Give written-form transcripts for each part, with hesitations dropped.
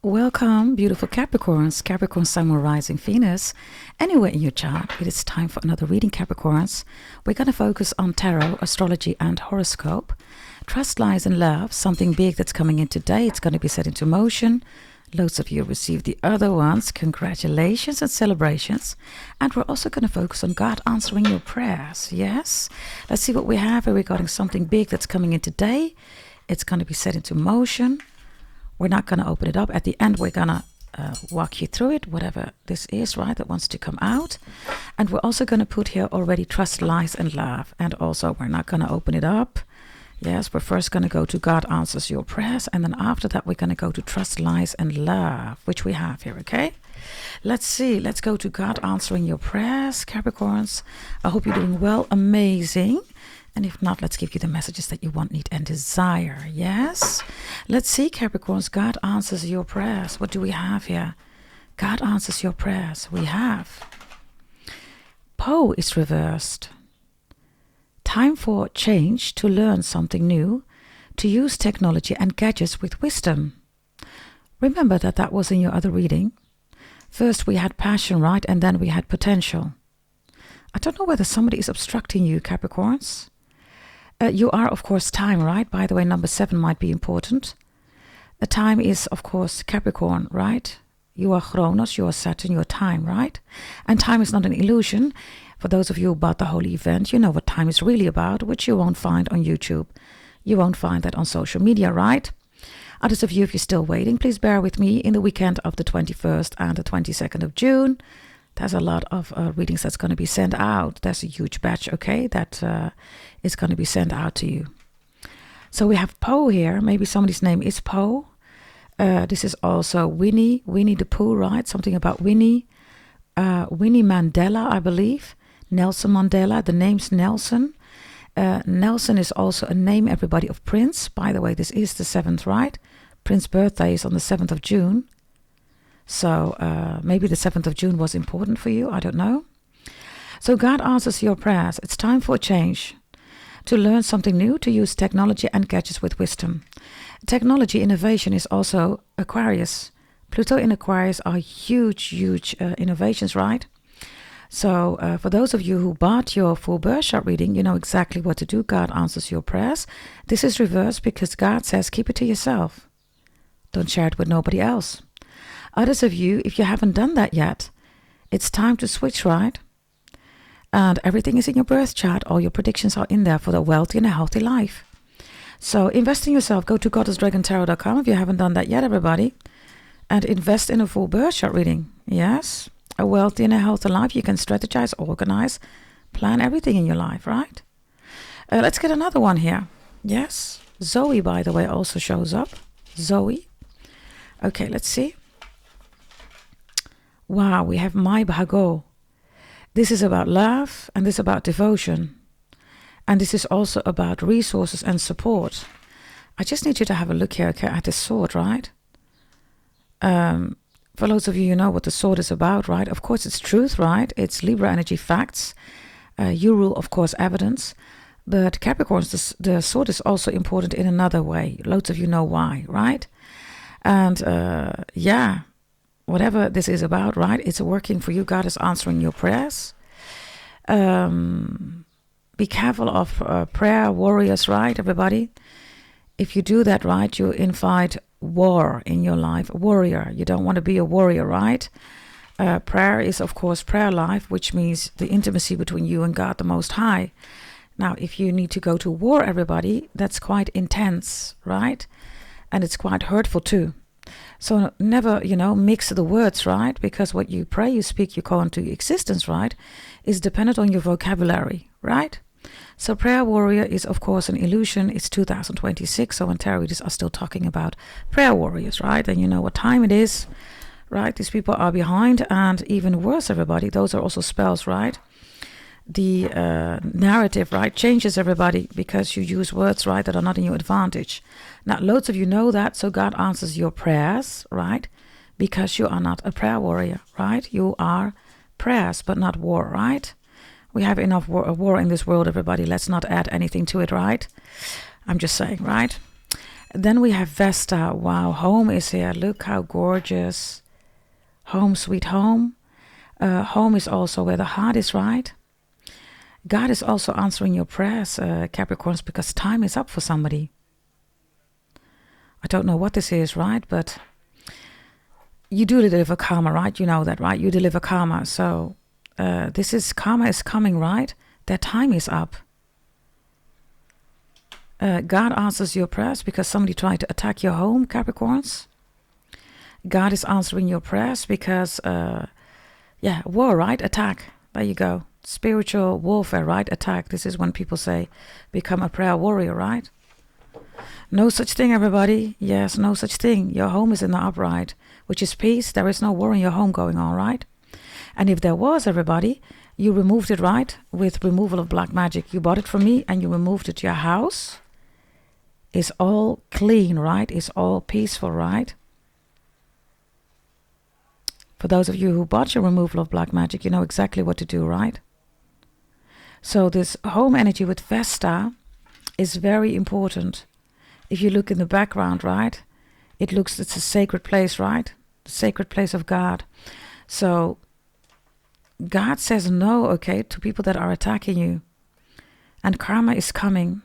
Welcome, beautiful Capricorns, Capricorn Sun, Moon, Rising, Venus. Anywhere in your chart, it is time for another reading, Capricorns. We're going to focus on tarot, astrology, and horoscope. Trust lies in love, something big that's coming in today. It's going to be set into motion. Loads of you received the other ones. Congratulations and celebrations. And we're also going to focus on God answering your prayers. Yes? Let's see what we have here regarding something big that's coming in today. It's going to be set into motion. We're not going to open it up. At the end, we're going to walk you through it, whatever this is, right, that wants to come out. And we're also going to put here already trust lies in love. And also, we're not going to open it up. Yes, we're first going to go to God answers your prayers. And then after that, we're going to go to trust lies and love, which we have here, okay? Let's see. Let's go to God answering your prayers, Capricorns. I hope you're doing well. Amazing. And if not, let's give you the messages that you want, need, and desire. Yes? Let's see, Capricorns. God answers your prayers. What do we have here? God answers your prayers. We have Poe is reversed. Time for change, to learn something new, to use technology and gadgets with wisdom. Remember that was in your other reading. First we had passion, right? And then we had potential. I don't know whether somebody is obstructing you, Capricorns. You are, of course, time, right? By the way, number 7 might be important. The time is, of course, Capricorn, right? You are Chronos, you are Saturn, you are time, right? And time is not an illusion. For those of you about the whole event, you know what time is really about, which you won't find on YouTube. You won't find that on social media, right? Others of you, if you're still waiting, please bear with me. In the weekend of the 21st and the 22nd of June, there's a lot of readings that's going to be sent out. There's a huge batch, okay, that is going to be sent out to you. So we have Poe here. Maybe somebody's name is Poe. This is also Winnie the Pooh, right? Something about Winnie. Winnie Mandela, I believe. Nelson Mandela. The name's Nelson. Nelson is also a name, everybody, of Prince. By the way, this is the 7th, right? Prince's birthday is on the 7th of June. So maybe the 7th of June was important for you. I don't know. So God answers your prayers. It's time for a change. To learn something new, to use technology and gadgets with wisdom. Technology innovation is also Aquarius. Pluto in Aquarius are huge innovations, right? So for those of you who bought your full birth chart reading, you know exactly what to do. God answers your prayers. This is reversed because God says keep it to yourself. Don't share it with nobody else. Others of you, if you haven't done that yet, it's time to switch, right? And everything is in your birth chart. All your predictions are in there for the wealthy and a healthy life. So invest in yourself. Go to goddessdragontarot.com if you haven't done that yet, everybody. And invest in a full birth chart reading. Yes, a wealthy and a healthy life. You can strategize, organize, plan everything in your life, right? Let's get another one here. Yes, Zoe, by the way, also shows up. Zoe. Okay, let's see. Wow, we have My Bhago. This is about love and this is about devotion. And this is also about resources and support. I just need you to have a look here, okay, at this sword, right? For those of you, you know what the sword is about, right? Of course, it's truth, right? It's Libra energy facts. You rule, of course, evidence. But Capricorns, the sword is also important in another way. Loads of you know why, right? And yeah, whatever this is about, right? It's working for you. God is answering your prayers. Be careful of prayer warriors, right, everybody? If you do that, right, you invite war in your life. A warrior. You don't want to be a warrior, right? Prayer is, of course, prayer life, which means the intimacy between you and God the Most High. Now, if you need to go to war, everybody, that's quite intense, right? And it's quite hurtful too. So never, mix the words, right? Because what you pray, you speak, you call into existence, right? Is dependent on your vocabulary, right? So prayer warrior is, of course, an illusion. It's 2026, so when tarot readers are still talking about prayer warriors, right? And you know what time it is, right? These people are behind, and even worse, everybody, those are also spells, right? The narrative, right, changes, everybody, because you use words, right, that are not in your advantage. Now, loads of you know that, so God answers your prayers, right? Because you are not a prayer warrior, right? You are prayers, but not war, right? We have enough war in this world, everybody. Let's not add anything to it, right? I'm just saying, right? Then we have Vesta. Wow, home is here. Look how gorgeous. Home, sweet home. Home is also where the heart is, right? God is also answering your prayers, Capricorns, because time is up for somebody. I don't know what this is, right? But you do deliver karma, right? You know that, right? You deliver karma. So this is karma is coming, right? Their time is up. God answers your prayers because somebody tried to attack your home, Capricorns. God is answering your prayers because, war, right? Attack. There you go. Spiritual warfare, right? Attack. This is when people say, become a prayer warrior, right? No such thing, everybody. Yes, no such thing. Your home is in the upright, which is peace. There is no war in your home going on, right? And if there was, everybody, you removed it, right? With removal of black magic. You bought it from me and you removed it. Your house is all clean, right? It's all peaceful, right? For those of you who bought your removal of black magic, you know exactly what to do, right? So this home energy with Vesta is very important. If you look in the background, right? It's a sacred place, right? The sacred place of God. So God says no, okay, to people that are attacking you. And karma is coming.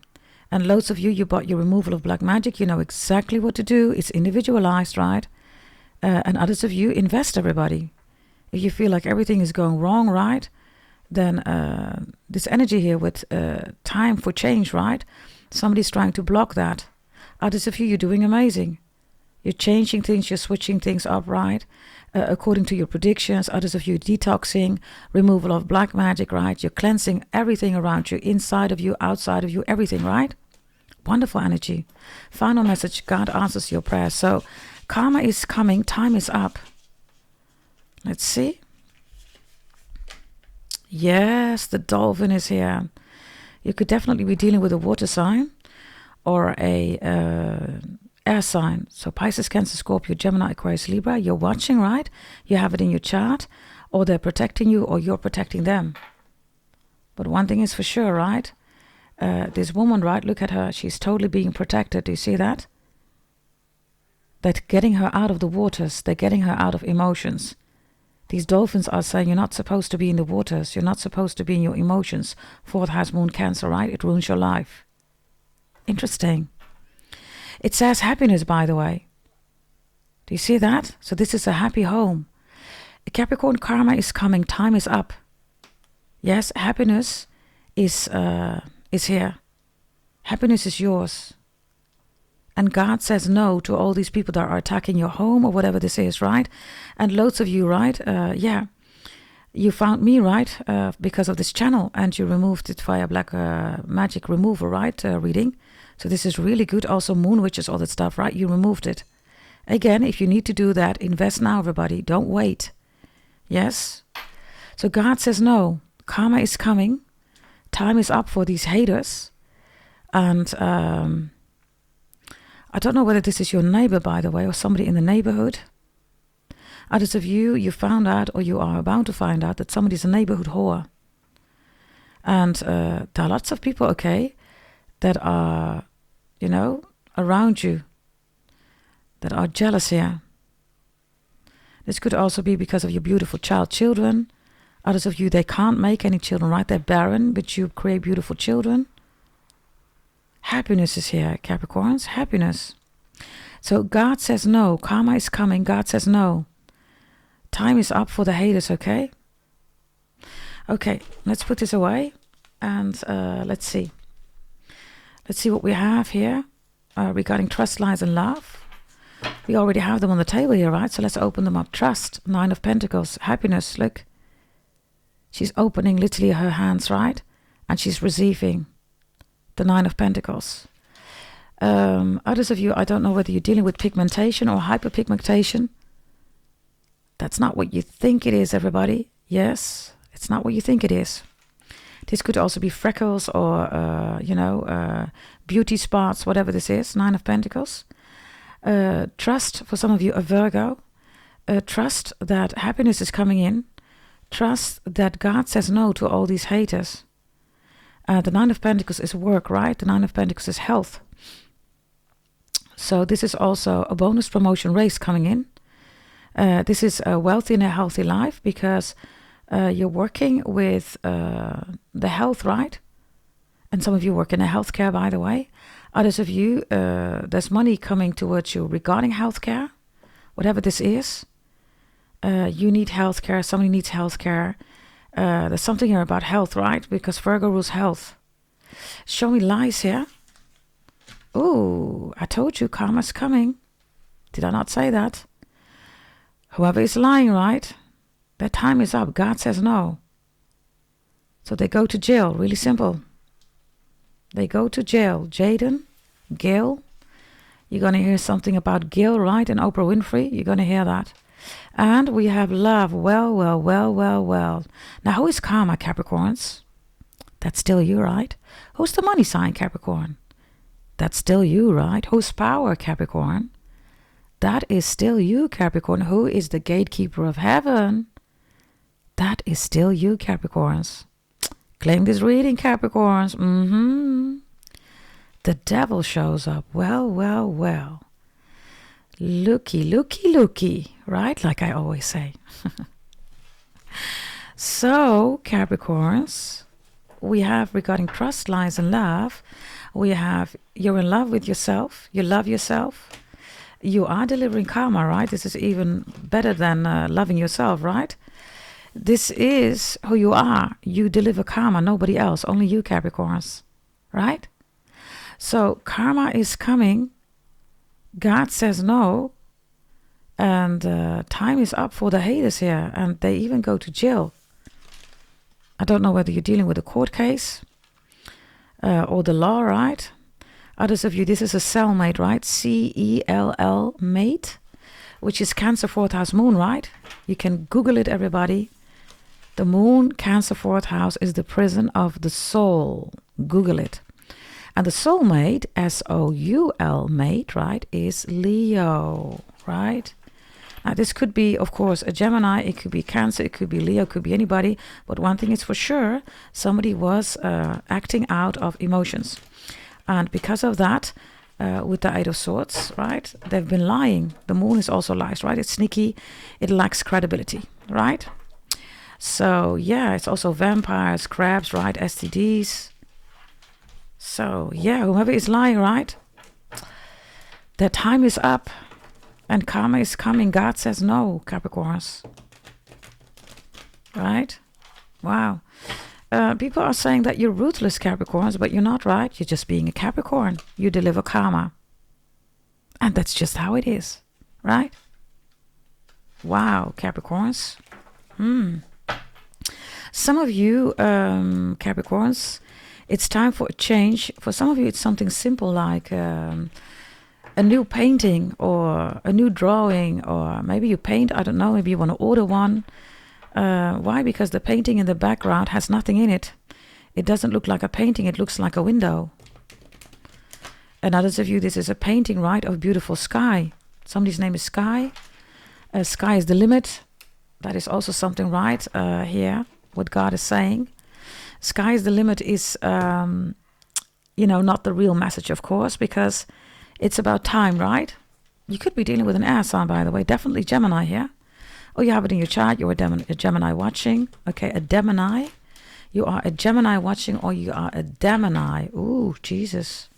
And loads of you bought your removal of black magic. You know exactly what to do. It's individualized, right? And others of you invest, everybody. If you feel like everything is going wrong, right? Then this energy here with time for change, right? Somebody's trying to block that. Others of you, you're doing amazing. You're changing things, you're switching things up, right? According to your predictions. Others of you detoxing, removal of black magic, right? You're cleansing everything around you, inside of you, outside of you, everything, right? Wonderful energy. Final message, God answers your prayers. So karma is coming, time is up. Let's see. Yes, the dolphin is here. You could definitely be dealing with a water sign or a air sign. So Pisces, Cancer, Scorpio, Gemini, Aquarius, Libra. You're watching, right? You have it in your chart, or they're protecting you, or you're protecting them. But one thing is for sure, right? This woman, right? Look at her. She's totally being protected. Do you see that? They're getting her out of the waters. They're getting her out of emotions. These dolphins are saying you're not supposed to be in the waters. You're not supposed to be in your emotions. Fourth house moon Cancer, right? It ruins your life. Interesting. It says happiness, by the way. Do you see that? So this is a happy home. Capricorn, karma is coming. Time is up. Yes, happiness is here. Happiness is yours. And God says no to all these people that are attacking your home or whatever this is, right? And loads of you, right? You found me, right? Because of this channel, and you removed it via black magic removal, right? Reading. So this is really good. Also moon witches, all that stuff, right? You removed it. Again, if you need to do that, invest now, everybody. Don't wait. Yes? So God says no. Karma is coming. Time is up for these haters. And I don't know whether this is your neighbor, by the way, or somebody in the neighborhood. Others of you, you found out, or you are about to find out, that somebody's a neighborhood whore. And there are lots of people, okay, that are, you know, around you, that are jealous here. This could also be because of your beautiful children. Others of you, they can't make any children, right? They're barren, but you create beautiful children. Happiness is here, Capricorns. Happiness. So God says no. Karma is coming. God says no. Time is up for the haters, okay? Okay, let's put this away. And let's see. Let's see what we have here regarding trust, lies, and love. We already have them on the table here, right? So let's open them up. Trust, 9 of Pentacles. Happiness, look. She's opening literally her hands, right? And she's receiving. The 9 of Pentacles. Others of you, I don't know whether you're dealing with pigmentation or hyperpigmentation. That's not what you think it is, everybody. Yes, it's not what you think it is. This could also be freckles or, beauty spots, whatever this is. 9 of Pentacles. Trust, for some of you, a Virgo. Trust that happiness is coming in. Trust that God says no to all these haters. The 9 of Pentacles is work, right? The 9 of Pentacles is health. So this is also a bonus promotion race coming in. This is a wealthy and a healthy life because you're working with the health, right? And some of you work in a healthcare, by the way. Others of you, there's money coming towards you regarding healthcare, whatever this is. You need healthcare, somebody needs healthcare. There's something here about health, right? Because Virgo rules health. Show me lies here. Oh, I told you karma's coming. Did I not say that? Whoever is lying, right? Their time is up. God says no. So they go to jail. Really simple. They go to jail. Jaden, Gail. You're going to hear something about Gail, right? And Oprah Winfrey. You're going to hear that. And we have love. Well, well, well, well, well. Now, who is karma, Capricorns? That's still you, right? Who's the money sign, Capricorn? That's still you, right? Who's power, Capricorn? That is still you, Capricorn. Who is the gatekeeper of heaven? That is still you, Capricorns. Claim this reading, Capricorns. The devil shows up. Well, well, well. Looky, looky, looky. Right? Like I always say. So, Capricorns, we have regarding trust, lies, and love. We have you're in love with yourself. You love yourself. You are delivering karma, right? This is even better than loving yourself, right? This is who you are. You deliver karma, nobody else, only you, Capricorns, right? So karma is coming. God says no. And time is up for the haters here. And they even go to jail. I don't know whether you're dealing with a court case or the law, right? Others of you, this is a cellmate, right? C-E-L-L mate, which is Cancer 4th house moon, right? You can Google it, everybody. The moon, Cancer 4th house, is the prison of the soul. Google it. And the soulmate, S-O-U-L mate, right, is Leo, right? Now, this could be, of course, a Gemini. It could be Cancer. It could be Leo. It could be anybody. But one thing is for sure, somebody was acting out of emotions. And because of that, with the Eight of Swords, right, they've been lying. The moon is also lies, right? It's sneaky. It lacks credibility, right? So, yeah, it's also vampires, crabs, right? STDs. So, yeah, whoever is lying, right? Their time is up. And karma is coming. God says no, Capricorns. Right? Wow. People are saying that you're ruthless, Capricorns, but you're not, right? You're just being a Capricorn. You deliver karma. And that's just how it is, right? Wow, Capricorns. Some of you, Capricorns, it's time for a change. For some of you, it's something simple like a new painting or a new drawing, or maybe you paint, I don't know, maybe you want to order one. Why? Because the painting in the background has nothing in it. It doesn't look like a painting, it looks like a window. And others of you, this is a painting, right, of beautiful sky. Somebody's name is Sky. Sky is the limit. That is also something, right, here, what God is saying. Sky is the limit is, not the real message, of course, because it's about time, right? You could be dealing with an air sign, by the way. Definitely Gemini here. Oh, you have it in your chart. You're a Gemini watching. Okay, a Gemini. You are a Gemini watching, or you are a Gemini. Ooh, Jesus.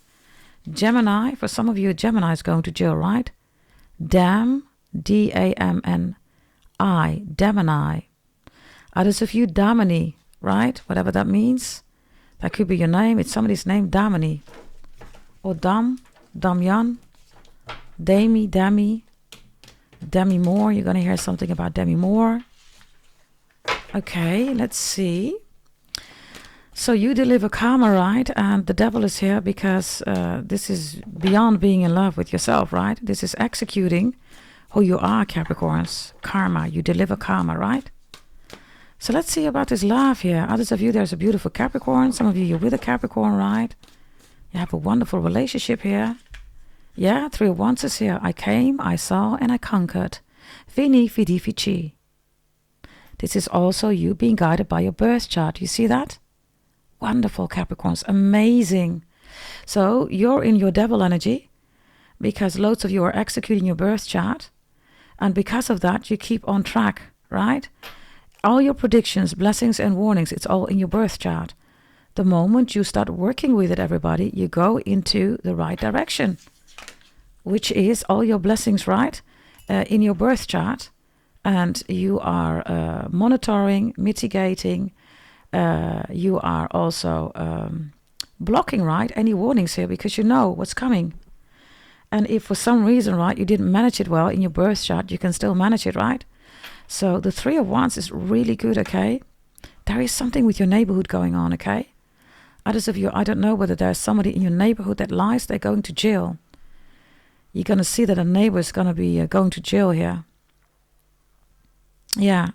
Gemini. For some of you, a Gemini is going to jail, right? Dam, D-A-M-N-I. Gemini. Others of you, Damini, right? Whatever that means. That could be your name. It's somebody's name, Damini. Or Damyan, Demi Moore. You're going to hear something about Demi Moore. Okay, let's see. So you deliver karma, right? And the devil is here because this is beyond being in love with yourself, right? This is executing who you are, Capricorns. Karma, you deliver karma, right? So let's see about this love here. Others of you, there's a beautiful Capricorn. Some of you, you're with a Capricorn, right? You have a wonderful relationship here. Yeah, 3 of Wands is here. I came, I saw, and I conquered. Vini, vidi, vici. This is also you being guided by your birth chart. You see that? Wonderful, Capricorns. Amazing. So you're in your devil energy. because loads of you are executing your birth chart. And because of that, you keep on track, right? All your predictions, blessings and warnings, it's all in your birth chart. The moment you start working with it, everybody, you go into the right direction, which is all your blessings, right? In your birth chart. And you are monitoring, mitigating. You are also blocking, right? Any warnings here, because you know what's coming. And if for some reason, right, you didn't manage it well in your birth chart, you can still manage it, right? So the Three of Wands is really good, okay? There is something with your neighborhood going on, okay? Others of you, I don't know whether there's somebody in your neighborhood that lies, they're going to jail. You're going to see that a neighbor is going to be going to jail here. Yeah.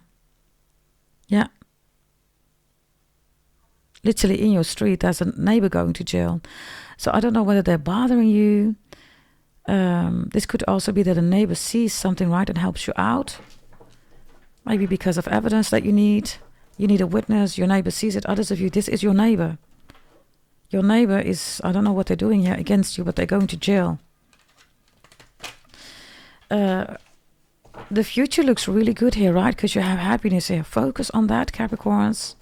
Yeah. Literally in your street, there's a neighbor going to jail. So I don't know whether they're bothering you. This could also be that a neighbor sees something, right, and helps you out. Maybe because of evidence that you need. You need a witness. Your neighbor sees it. Others of you, this is your neighbor. Your neighbor is, I don't know what they're doing here against you, but they're going to jail. The future looks really good here, right? Because you have happiness here. Focus on that, Capricorns.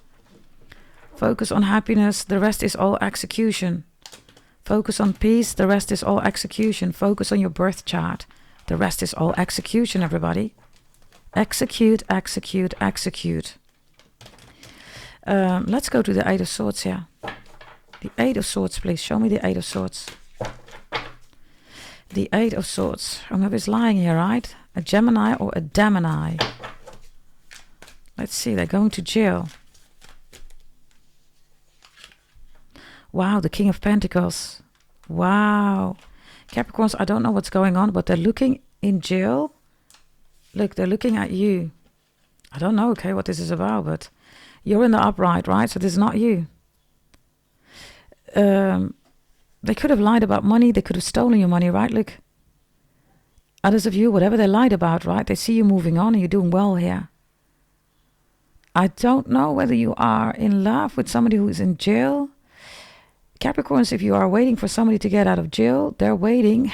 Focus on happiness. The rest is all execution. Focus on peace. The rest is all execution. Focus on your birth chart. The rest is all execution, everybody. Execute, execute, execute. Let's go to the Eight of Swords here. The Eight of Swords, please. Show me the Eight of Swords. The Eight of Swords. Whoever's lying here, right? A Gemini or a Damini. Let's see. They're going to jail. Wow, the King of Pentacles. Wow. Capricorns, I don't know what's going on, but they're looking in jail. Look, they're looking at you. I don't know, okay, what this is about, but you're in the upright, right? So this is not you. They could have lied about money. They could have stolen your money, right? Look. Others of you, whatever they lied about, right? They see you moving on and you're doing well here. I don't know whether you are in love with somebody who is in jail. Capricorns, if you are waiting for somebody to get out of jail, they're waiting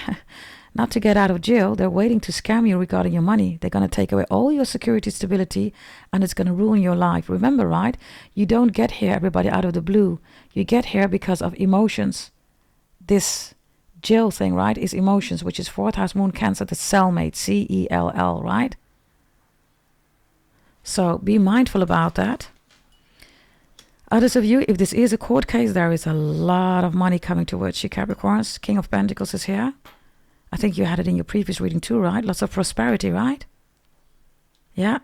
not to get out of jail. They're waiting to scam you regarding your money. They're going to take away all your security, stability, and it's going to ruin your life. Remember, right? You don't get here, everybody, out of the blue. You get here because of emotions. This jail thing, right, is emotions, which is 4th house moon Cancer, the cellmate, C-E-L-L, right? So be mindful about that. Others of you, if this is a court case, there is a lot of money coming towards you, Capricorns. King of Pentacles is here. I think you had it in your previous reading too, right? Lots of prosperity, right? Yeah.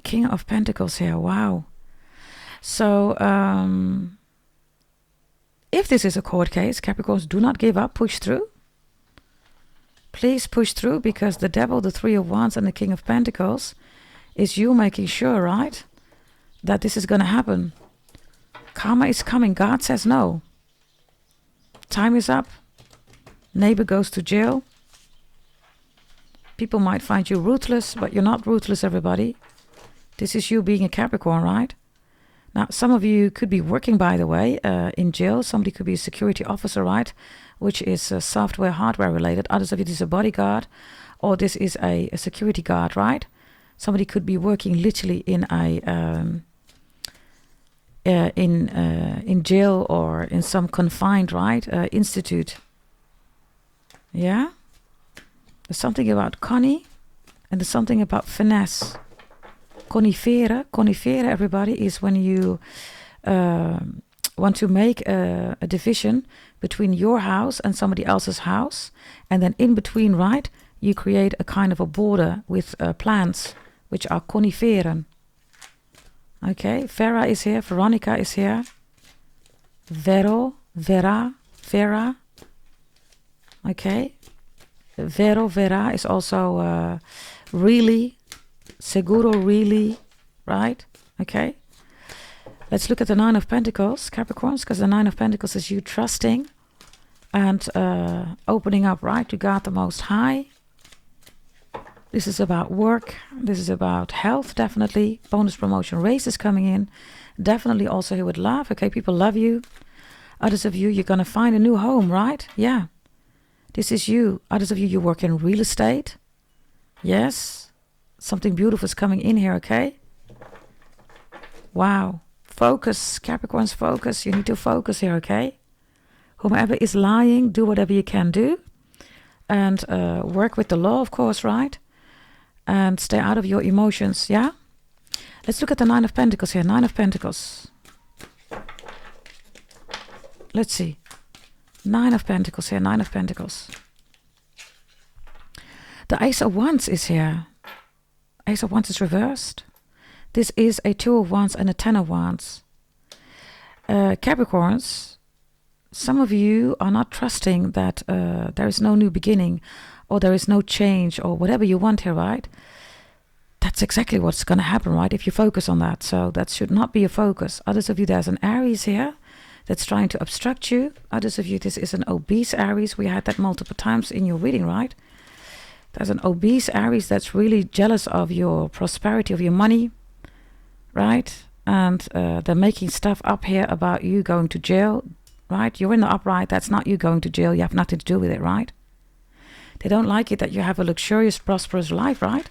King of Pentacles here. Wow. So, if this is a court case, Capricorns, do not give up. Push through. Please push through, because the Devil, the Three of Wands, and the King of Pentacles is you making sure, right, that this is going to happen. Karma is coming. God says no. Time is up. Neighbor goes to jail. People might find you ruthless, but you're not ruthless, everybody. This is you being a Capricorn, right? Now, some of you could be working, by the way, in jail. Somebody could be a security officer, right? Which is software, hardware related. Others of you, this is a bodyguard, or this is a security guard, right? Somebody could be working literally in a in jail or in some confined, right, institute. Yeah. There's something about Connie, and there's something about finesse. Conifere, everybody, is when you want to make a division between your house and somebody else's house, and then in between, right, you create a kind of a border with plants, which are coniferen. Okay, Vera is here, Veronica is here, Vera. Okay, Vera is also really, seguro, really, right? Okay, let's look at the Nine of Pentacles, Capricorns, because the Nine of Pentacles is you trusting and opening up, right, to God the Most High. This is about work. This is about health, definitely. Bonus promotion raise is coming in. Definitely also here with love. Okay, people love you. Others of you, you're going to find a new home, right? Yeah. This is you. Others of you, you work in real estate. Yes. Something beautiful is coming in here, okay? Wow. Focus, Capricorns, focus. You need to focus here, okay? Whomever is lying, do whatever you can do. And work with the law, of course, right? And stay out of your emotions, yeah? Let's look at the Nine of Pentacles here. Nine of Pentacles. Let's see. Nine of Pentacles here. Nine of Pentacles. The Ace of Wands is here. Ace of Wands is reversed. This is a Two of Wands and a Ten of Wands. Capricorns, some of you are not trusting that there is no new beginning, or there is no change, or whatever you want here, right? That's exactly what's going to happen, right? If you focus on that. So that should not be a focus. Others of you, there's an Aries here that's trying to obstruct you. Others of you, this is an obese Aries. We had that multiple times in your reading, right? There's an obese Aries that's really jealous of your prosperity, of your money, right? And they're making stuff up here about you going to jail, right? You're in the upright. That's not you going to jail. You have nothing to do with it, right? They don't like it that you have a luxurious, prosperous life, right?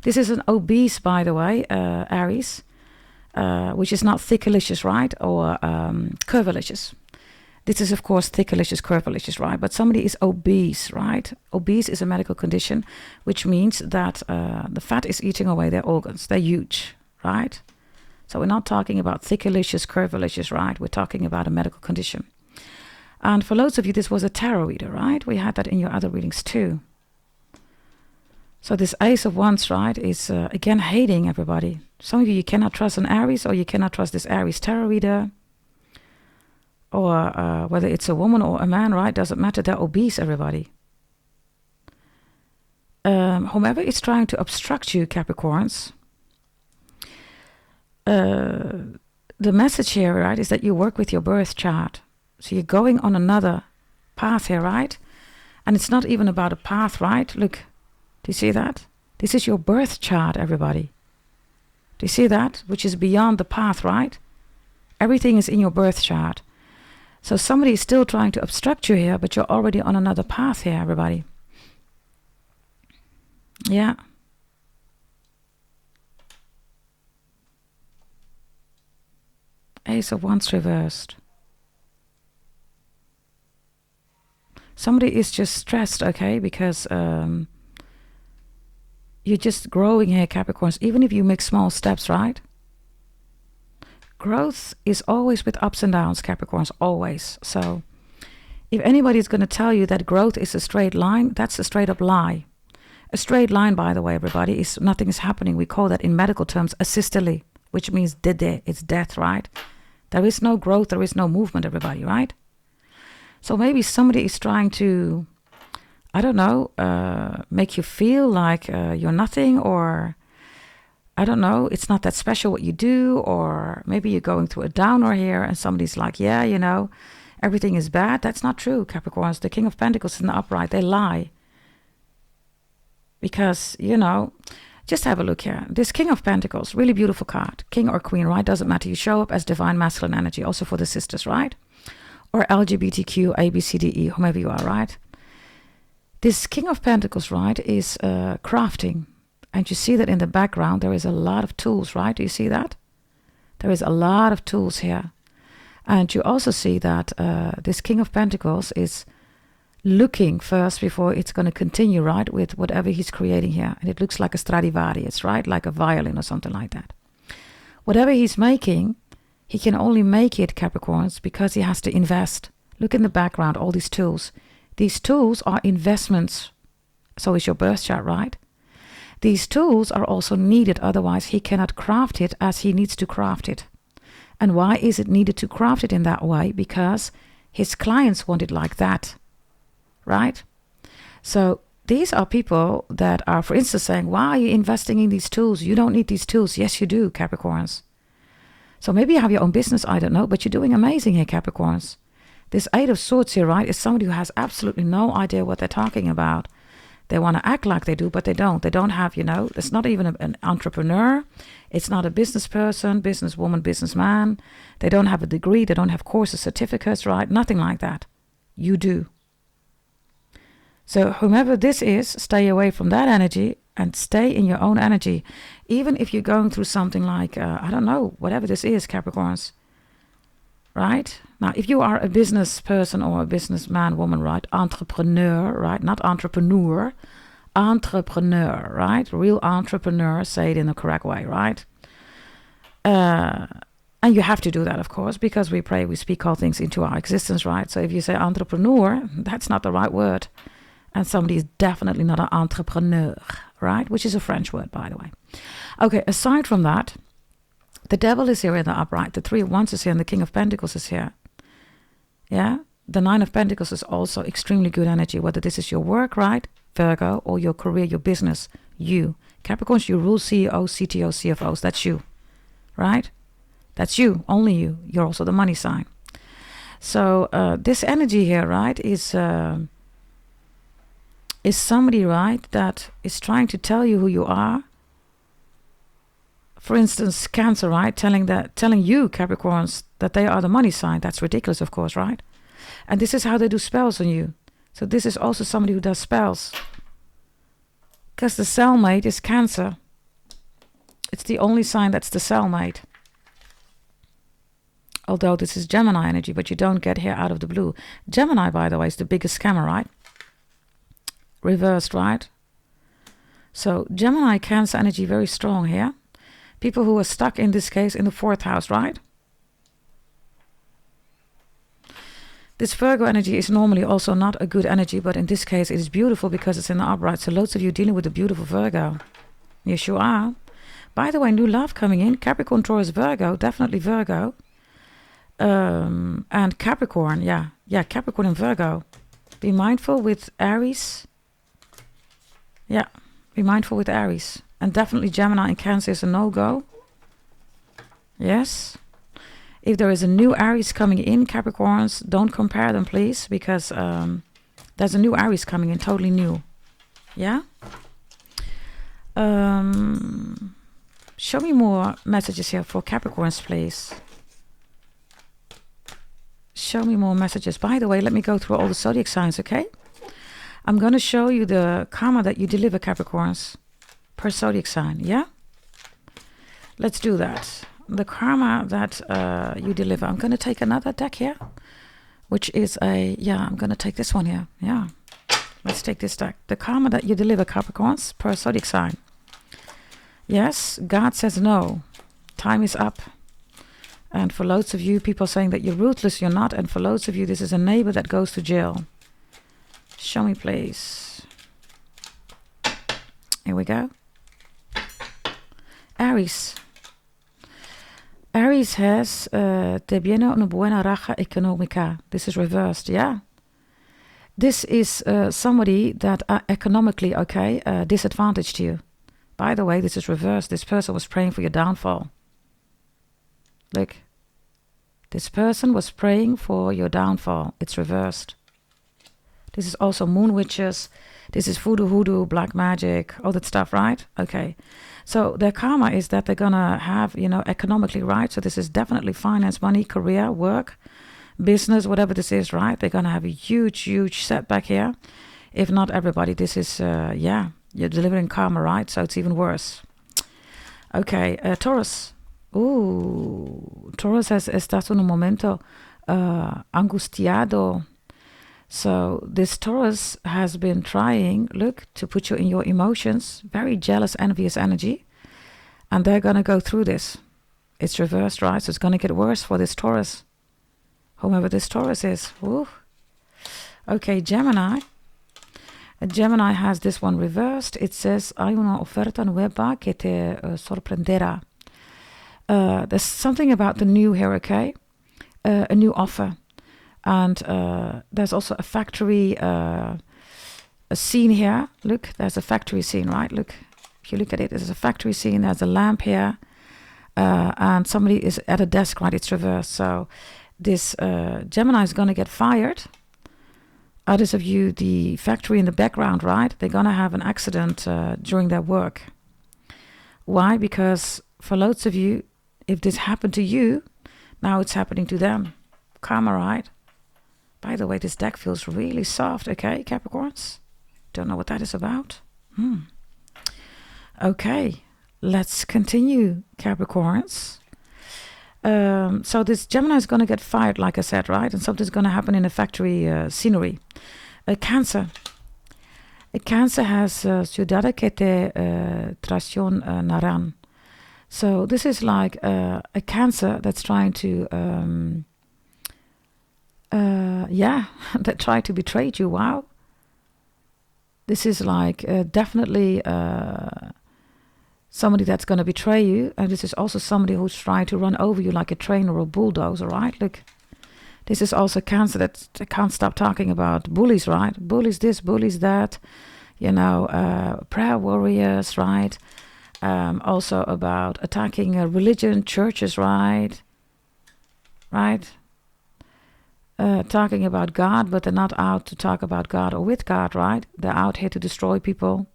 This is an obese, by the way, Aries, which is not thickalicious, right? Or curvilicious. This is, of course, thickalicious, curvilicious, right? But somebody is obese, right? Obese is a medical condition, which means that the fat is eating away their organs. They're huge, right? So we're not talking about thickalicious, curvilicious, right? We're talking about a medical condition. And for loads of you, this was a tarot reader, right? We had that in your other readings too. So this Ace of Wands, right, is again hating everybody. Some of you cannot trust an Aries, or you cannot trust this Aries tarot reader. Or whether it's a woman or a man, right? Doesn't matter. They're obese, everybody. Whomever is trying to obstruct you, Capricorns, the message here, right, is that you work with your birth chart. So you're going on another path here, right? And it's not even about a path, right? Look, do you see that? This is your birth chart, everybody. Do you see that? Which is beyond the path, right? Everything is in your birth chart. So somebody is still trying to obstruct you here, but you're already on another path here, everybody. Yeah. Ace of Wands reversed. Somebody is just stressed, okay, because you're just growing here, Capricorns, even if you make small steps, right? Growth is always with ups and downs, Capricorns, always. So if anybody is going to tell you that growth is a straight line, that's a straight up lie. A straight line, by the way, everybody, is nothing is happening. We call that in medical terms asystole, which means dede, it's death, right? There is no growth, there is no movement, everybody, right? So maybe somebody is trying to, I don't know, make you feel like you're nothing, or I don't know, it's not that special what you do, or maybe you're going through a downer here and somebody's like, yeah, you know, everything is bad. That's not true, Capricorns. The King of Pentacles in the upright, they lie. Because, you know, just have a look here. This King of Pentacles, really beautiful card. King or Queen, right? Doesn't matter. You show up as divine masculine energy, also for the sisters, right? Or LGBTQ, A, B, C, D, E, whomever you are, right? This King of Pentacles, right, is crafting. And you see that in the background, there is a lot of tools, right? Do you see that? There is a lot of tools here. And you also see that this King of Pentacles is looking first before it's going to continue, right, with whatever he's creating here. And it looks like a Stradivarius, right? Like a violin or something like that. Whatever he's making, he can only make it, Capricorns, because he has to invest. Look in the background, all these tools. These tools are investments. So is your birth chart, right? These tools are also needed, otherwise he cannot craft it as he needs to craft it. And why is it needed to craft it in that way? Because his clients want it like that, right? So these are people that are, for instance, saying, why are you investing in these tools? You don't need these tools. Yes, you do, Capricorns. So maybe you have your own business, I don't know, but you're doing amazing here, Capricorns. This Eight of Swords here, right, is somebody who has absolutely no idea what they're talking about. They want to act like they do, but they don't. They don't have, it's not even an entrepreneur. It's not a business person, businesswoman, businessman. They don't have a degree. They don't have courses, certificates, right? Nothing like that. You do. So whomever this is, stay away from that energy and stay in your own energy. Even if you're going through something like, I don't know, whatever this is, Capricorns. Right? Now, if you are a business person or a businessman, woman, right? Entrepreneur, right? Not entrepreneur. Entrepreneur, right? Real entrepreneur, say it in the correct way, right? And you have to do that, of course, because we pray, we speak all things into our existence, right? So if you say entrepreneur, that's not the right word. And somebody is definitely not an entrepreneur, right? Which is a French word, by the way. Okay, aside from that, the devil is here in the upright. The Three of Wands is here and the King of Pentacles is here. Yeah? The Nine of Pentacles is also extremely good energy, whether this is your work, right? Virgo, or your career, your business. You. Capricorns, you rule CEOs, CTOs, CFOs. That's you. Right? That's you. Only you. You're also the money sign. So this energy here, right, is somebody, right, that is trying to tell you who you are. For instance, Cancer, right, telling you, Capricorns, that they are the money sign. That's ridiculous, of course, right? And this is how they do spells on you. So this is also somebody who does spells. Because the cellmate is Cancer. It's the only sign that's the cellmate. Although this is Gemini energy, but you don't get here out of the blue. Gemini, by the way, is the biggest scammer, right? Reversed, right? So Gemini, Cancer energy, very strong here. People who are stuck in this case in the 4th house, right? This Virgo energy is normally also not a good energy, but in this case it is beautiful because it's in the upright. So loads of you dealing with a beautiful Virgo. Yes, you are. By the way, new love coming in. Capricorn, Taurus, Virgo. Definitely Virgo. And Capricorn, yeah. Yeah, Capricorn and Virgo. Be mindful with Aries. Yeah, be mindful with Aries. And definitely Gemini and Cancer is a no-go. Yes. If there is a new Aries coming in, Capricorns, don't compare them, please. Because there's a new Aries coming in, totally new. Yeah? Show me more messages here for Capricorns, please. Show me more messages. By the way, let me go through all the zodiac signs, okay? I'm going to show you the karma that you deliver, Capricorns. Per zodiac sign, yeah? Let's do that. The karma that you deliver. I'm going to take another deck here, which is I'm going to take this one here. Yeah, let's take this deck. The karma that you deliver, Capricorns, per zodiac sign. Yes, God says no. Time is up. And for loads of you, people saying that you're ruthless, you're not. And for loads of you, this is a neighbor that goes to jail. Show me, please. Here we go. Aries. Aries has te viene una buena racha económica. This is reversed, yeah. This is somebody that are economically, disadvantaged you. By the way, this is reversed. This person was praying for your downfall. Look. This person was praying for your downfall. It's reversed. This is also moon witches. This is voodoo, hoodoo, black magic, all that stuff, right? Okay. So their karma is that they're going to have, economically, right? So this is definitely finance, money, career, work, business, whatever this is, right? They're going to have a huge, huge setback here. If not everybody, this is, you're delivering karma, right? So it's even worse. Okay, Taurus. Ooh, Taurus has estado en un momento angustiado. So this Taurus has been trying, look, to put you in your emotions, very jealous, envious energy. And they're going to go through this. It's reversed, right? So it's going to get worse for this Taurus. Whomever this Taurus is. Ooh. Okay, Gemini. Gemini has this one reversed. It says, hay una oferta nueva que te sorprenderá. There's something about the new here, okay? A new offer. And there's also a factory a scene here. Look, there's a factory scene, right? Look, if you look at it, there's a factory scene. There's a lamp here. And somebody is at a desk, right? It's reversed. So this Gemini is going to get fired. Others of you, the factory in the background, right? They're going to have an accident during their work. Why? Because for loads of you, if this happened to you, now it's happening to them. Karma, right? By the way, this deck feels really soft, okay, Capricorns? Don't know what that is about. Okay, let's continue, Capricorns. So this Gemini is going to get fired, like I said, right? And something's going to happen in the factory scenery. Cancer. Cancer has ciudad que te traicionarán. So this is like a Cancer that's trying to, that try to betray you. Wow. This is like definitely somebody that's going to betray you. And this is also somebody who's trying to run over you like a train or a bulldozer, right? Look, this is also Cancer that can't stop talking about bullies, right? Bullies this, bullies that, you know, prayer warriors, right? Also about attacking religion, churches, right? Right? Talking about God, but they're not out to talk about God or with God, right? They're out here to destroy people.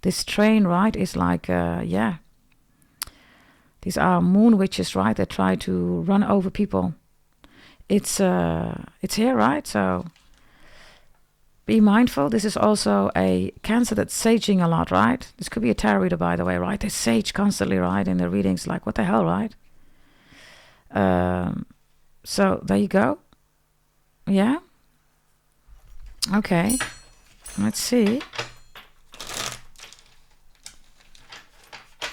This train, right, is like, these are moon witches, right? They try to run over people. It's here, right? So be mindful. This is also a Cancer that's saging a lot, right? This could be a tarot reader, by the way, right? They sage constantly, right? In their readings, like, what the hell, right? So there you go. Yeah. Okay. Let's see.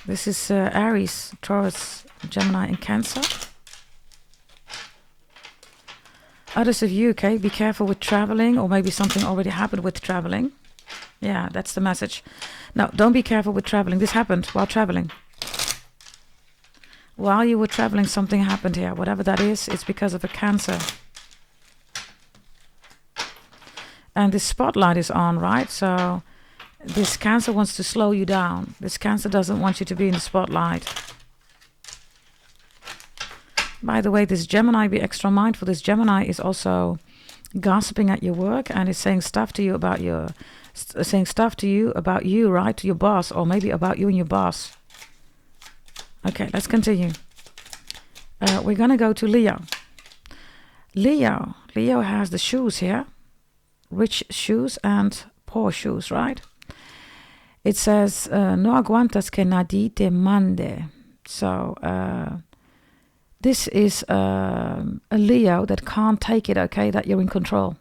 This is Aries, Taurus, Gemini, and Cancer. Others of you, okay, be careful with traveling, or maybe something already happened with traveling. Yeah, that's the message. No, don't be careful with traveling. This happened while traveling. While you were traveling, something happened here. Whatever that is, it's because of a Cancer. And this spotlight is on, right? So this Cancer wants to slow you down. This Cancer doesn't want you to be in the spotlight. By the way, this Gemini, be extra mindful. This Gemini is also gossiping at your work and is saying stuff to you about you, right? To your boss, or maybe about you and your boss. Okay, let's continue. We're going to go to Leo. Leo has the shoes here. Rich shoes and poor shoes, right? It says, no aguantas que nadie te mande. So, this is a Leo that can't take it, okay, that you're in control.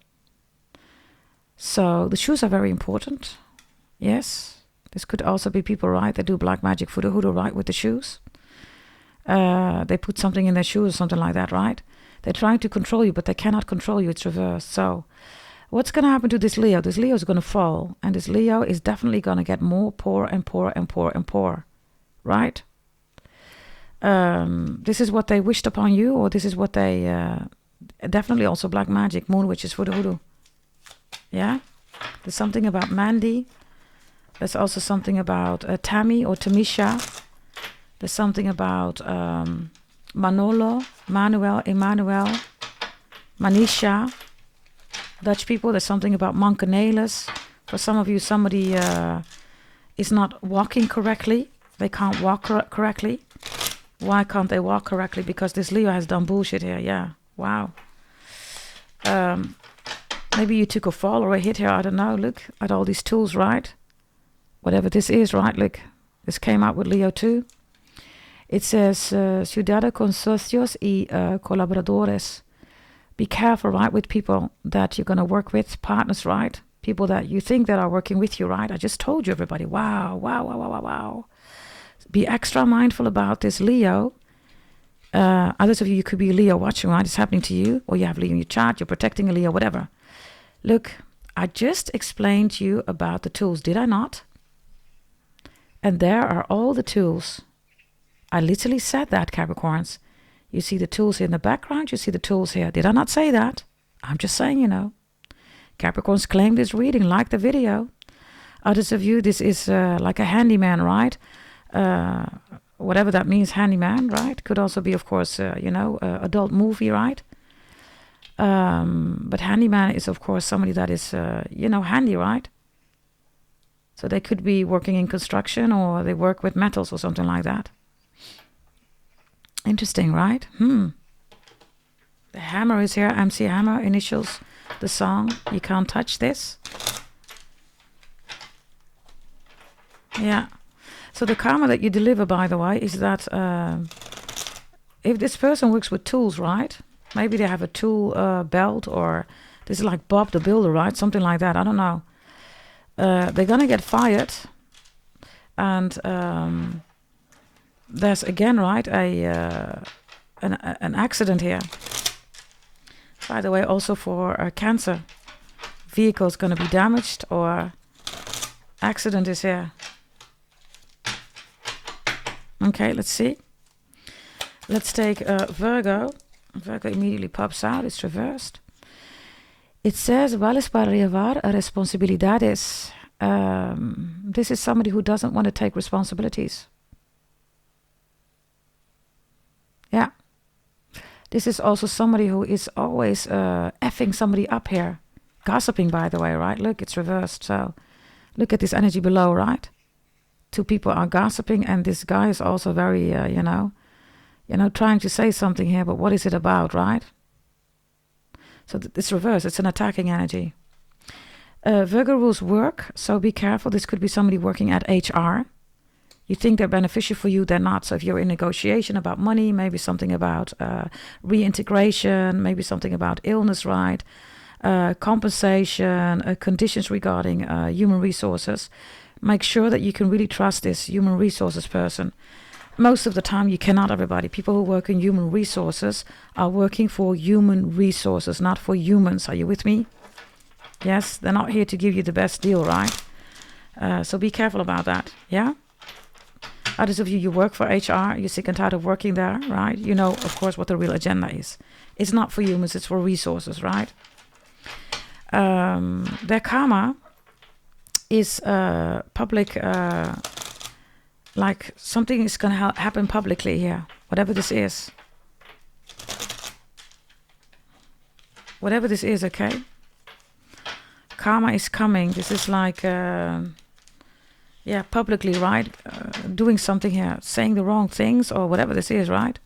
So, the shoes are very important. Yes. This could also be people, right? They do black magic voodoo, right, with the shoes. They put something in their shoes or something like that, right? They're trying to control you, but they cannot control you. It's reversed. So, what's going to happen to this Leo? This Leo is going to fall. And this Leo is definitely going to get more poor and poor and poor and poor. Right? This is what they wished upon you, or this is what they... definitely also black magic, moon witches, voodoo. Yeah? There's something about Mandy. There's also something about Tammy or Tamisha. There's something about Manolo, Manuel, Emmanuel, Manisha. Dutch people, there's something about Mancanelis. For some of you, somebody is not walking correctly. They can't walk correctly. Why can't they walk correctly? Because this Leo has done bullshit here. Yeah. Wow. Maybe you took a fall or a hit here. I don't know. Look at all these tools, right? Whatever this is, right? Look. This came out with Leo too. It says, Ciudad con socios y colaboradores. Be careful, right, with people that you're going to work with, partners, right? People that you think that are working with you, right? I just told you, everybody. Wow. Be extra mindful about this Leo. Others of you could be Leo watching, right? It's happening to you. Or you have Leo in your chart. You're protecting a Leo, whatever. Look, I just explained to you about the tools. Did I not? And there are all the tools. I literally said that, Capricorns. You see the tools here in the background. You see the tools here. Did I not say that? I'm just saying, you know. Capricorns claim this reading. Like the video. Others of you, this is like a handyman, right? Whatever that means, handyman, right? Could also be, of course, adult movie, right? But handyman is, of course, somebody that is, handy, right? So they could be working in construction, or they work with metals or something like that. Interesting, right? The hammer is here. MC Hammer, initials the song. You can't touch this. Yeah. So the karma that you deliver, by the way, is that if this person works with tools, right? Maybe they have a tool belt, or this is like Bob the Builder, right? Something like that. I don't know. They're gonna get fired, and there's again, right, an accident here. By the way, also for cancer, vehicle is gonna be damaged, or accident is here. Okay, let's see. Let's take Virgo. Virgo immediately pops out. It's reversed. It says, vales para llevar responsabilidades. This is somebody who doesn't want to take responsibilities. Yeah. This is also somebody who is always effing somebody up here. Gossiping, by the way, right? Look, it's reversed. So look at this energy below, right? Two people are gossiping, and this guy is also very, trying to say something here, but what is it about, right? So it's reversed. It's an attacking energy. Virgo rules work, so be careful. This could be somebody working at HR. You think they're beneficial for you, they're not. So if you're in negotiation about money, maybe something about reintegration, maybe something about illness, right? Compensation, conditions regarding human resources. Make sure that you can really trust this human resources person. Most of the time you cannot, everybody. People who work in human resources are working for human resources, not for humans. Are you with me? Yes, they're not here to give you the best deal, right? So be careful about that, yeah? Others of you, you work for HR, you're sick and tired of working there, right? You know, of course, what the real agenda is. It's not for humans, it's for resources, right? Their karma is public, like something is going to happen publicly here, whatever this is. Whatever this is, okay? Karma is coming. This is like, publicly, right? Doing something here, saying the wrong things, or whatever this is, right?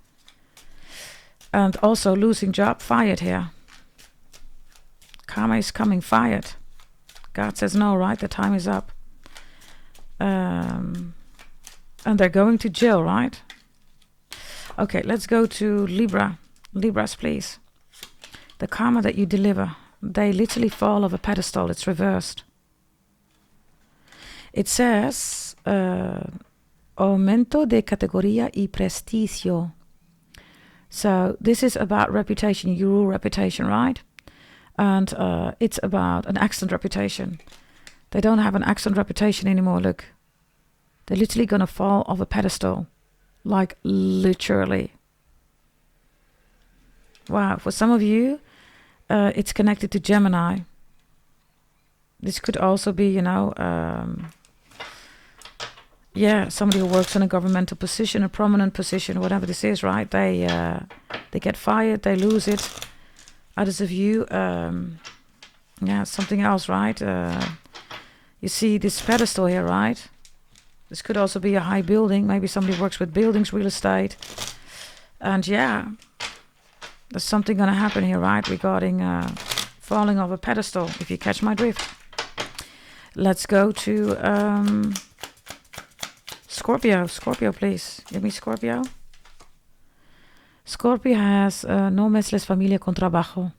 And also losing job, fired here. Karma is coming, fired. God says no, right? The time is up. And they're going to jail, right? Okay, let's go to Libra. Libras, please. The karma that you deliver, they literally fall off a pedestal. It's reversed. It says, aumento de categoría y prestigio. So this is about reputation. You rule reputation, right? And it's about an excellent reputation. They don't have an excellent reputation anymore, look. They're literally going to fall off a pedestal. Like, literally. Wow, for some of you, it's connected to Gemini. This could also be, somebody who works in a governmental position, a prominent position, whatever this is, right? They get fired, they lose it. Others of you, something else, right? You see this pedestal here, right? This could also be a high building. Maybe somebody works with buildings, real estate. And there's something going to happen here, right? Regarding falling off a pedestal, if you catch my drift. Let's go to Scorpio. Scorpio, please. Give me Scorpio. Scorpio has no mezcles familia con trabajo.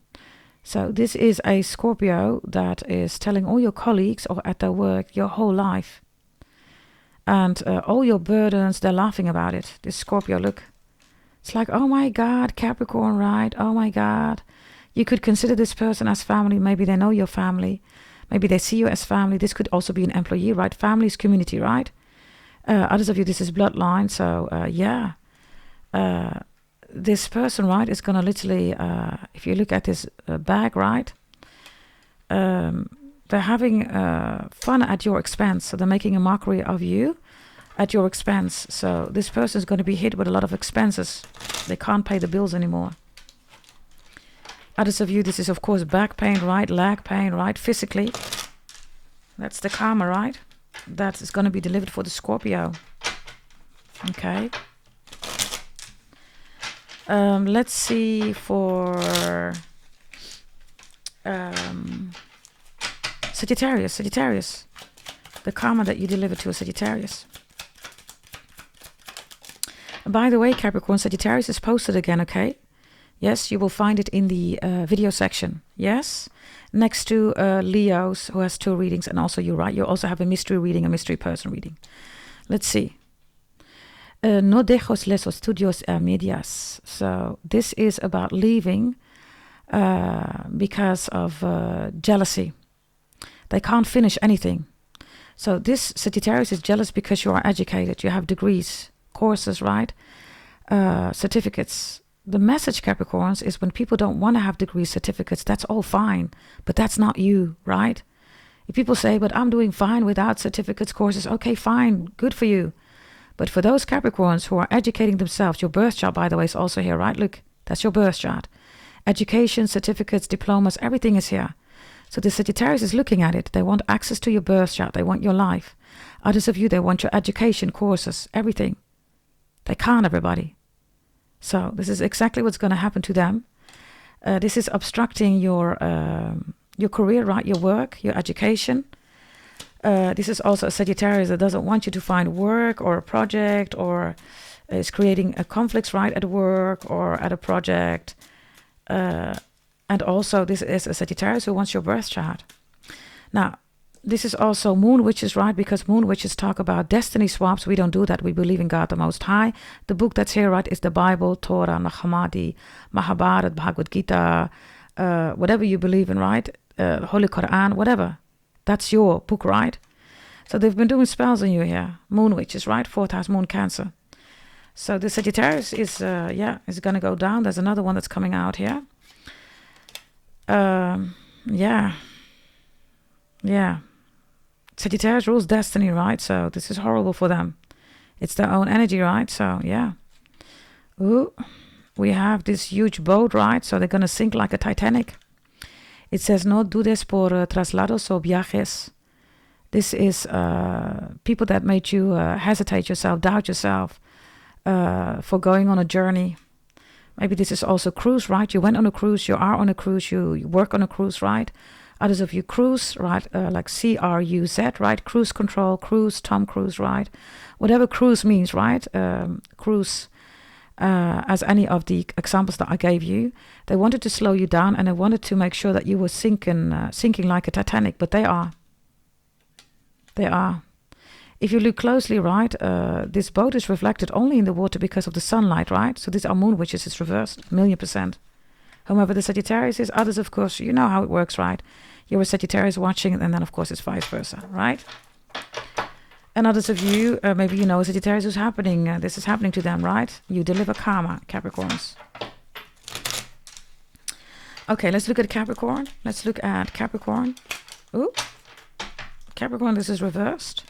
So this is a Scorpio that is telling all your colleagues or at their work your whole life. And all your burdens, they're laughing about it. This Scorpio, look. It's like, oh my God, Capricorn, right? Oh my God. You could consider this person as family. Maybe they know your family. Maybe they see you as family. This could also be an employee, right? Family is community, right? Others of you, this is bloodline. So, this person, right, is going to literally, if you look at this bag, right, they're having fun at your expense. So they're making a mockery of you at your expense. So this person is going to be hit with a lot of expenses. They can't pay the bills anymore. Others of you, this is of course back pain, right? Leg pain, right? Physically. That's the karma, right? That is going to be delivered for the Scorpio. Okay. Let's see for Sagittarius. The karma that you deliver to a Sagittarius. By the way, Capricorn, Sagittarius is posted again, okay? Yes, you will find it in the video section. Yes? Next to Leo's, who has 2 readings, and also you, right? You also have a mystery reading, a mystery person reading. Let's see. No dejo los estudios a medias. So this is about leaving because of jealousy. They can't finish anything. So this Sagittarius is jealous because you are educated. You have degrees, courses, right? Certificates. The message, Capricorns, is when people don't want to have degrees, certificates, that's all fine. But that's not you, right? If people say, but I'm doing fine without certificates, courses, okay, fine, good for you. But for those Capricorns who are educating themselves, your birth chart, by the way, is also here, right? Look, that's your birth chart. Education, certificates, diplomas, everything is here. So the Sagittarius is looking at it. They want access to your birth chart. They want your life. Others of you, they want your education, courses, everything. They can't, everybody. So this is exactly what's going to happen to them. This is obstructing your career, right? Your work, your education. This is also a Sagittarius that doesn't want you to find work or a project, or is creating a conflicts, right, at work or at a project. And also this is a Sagittarius who wants your birth chart. Now, this is also moon witches, right? Because moon witches talk about destiny swaps. We don't do that. We believe in God the Most High. The book that's here, right, is the Bible, Torah, Nag Hammadi, Mahabharata, Bhagavad Gita, whatever you believe in, right? Holy Quran, whatever. That's your book, right? So they've been doing spells on you here. Moon witches, right? 4th house, moon Cancer. So the Sagittarius is going to go down. There's another one that's coming out here. Sagittarius rules destiny, right? So this is horrible for them. It's their own energy, right? So, yeah. Ooh, we have this huge boat, right? So they're going to sink like a Titanic. It says, no dudes por traslados o viajes. This is people that made you hesitate yourself, doubt yourself for going on a journey. Maybe this is also cruise, right? You went on a cruise, you are on a cruise, you work on a cruise, right? Others of you cruise, right? Like CRUZ, right? Cruise control, cruise, Tom Cruise, right? Whatever cruise means, right? Cruise, as any of the examples that I gave you, they wanted to slow you down and they wanted to make sure that you were sinking like a Titanic, but they are. If you look closely, right, this boat is reflected only in the water because of the sunlight, right? So these are moon witches, it's reversed, 1,000,000%. However, the Sagittarius is others, of course, you know how it works, right? You're a Sagittarius watching, and then, of course, it's vice versa, right? And others of you, maybe you know Sagittarius is happening. This is happening to them, right? You deliver karma, Capricorns. Okay, let's look at Capricorn. Let's look at Capricorn. Ooh. Capricorn, this is reversed.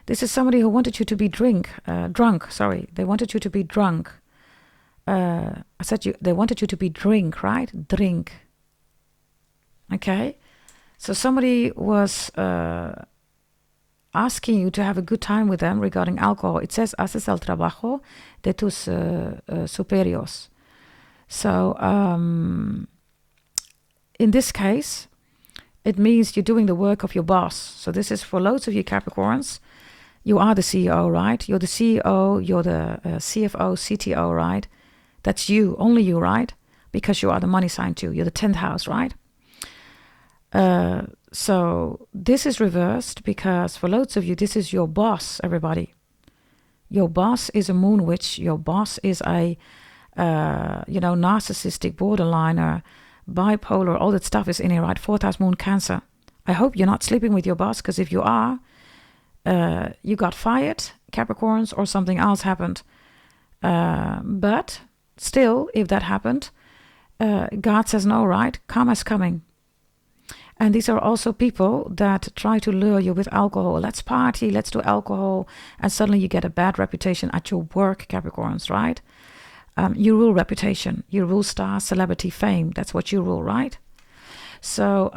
This is somebody who wanted you to be drunk. They wanted you to be drunk. They wanted you to be drink, right? Drink. Okay? So somebody was asking you to have a good time with them regarding alcohol. It says, haces el trabajo de tus superiores. So, in this case, it means you're doing the work of your boss. So this is for loads of you Capricorns. You are the CEO, right? You're the CEO, you're the CFO, CTO, right? That's you, only you, right? Because you are the money sign too. You're the 10th house, right? So this is reversed because for loads of you, this is your boss, everybody. Your boss is a moon witch. Your boss is a, narcissistic, borderliner, bipolar. All that stuff is in here, right? 4th house, moon Cancer. I hope you're not sleeping with your boss, because if you are, you got fired, Capricorns, or something else happened. But still, if that happened, God says no, right? Karma's coming. And these are also people that try to lure you with alcohol. Let's party, let's do alcohol. And suddenly you get a bad reputation at your work, Capricorns, right? You rule reputation. You rule star, celebrity, fame. That's what you rule, right? So,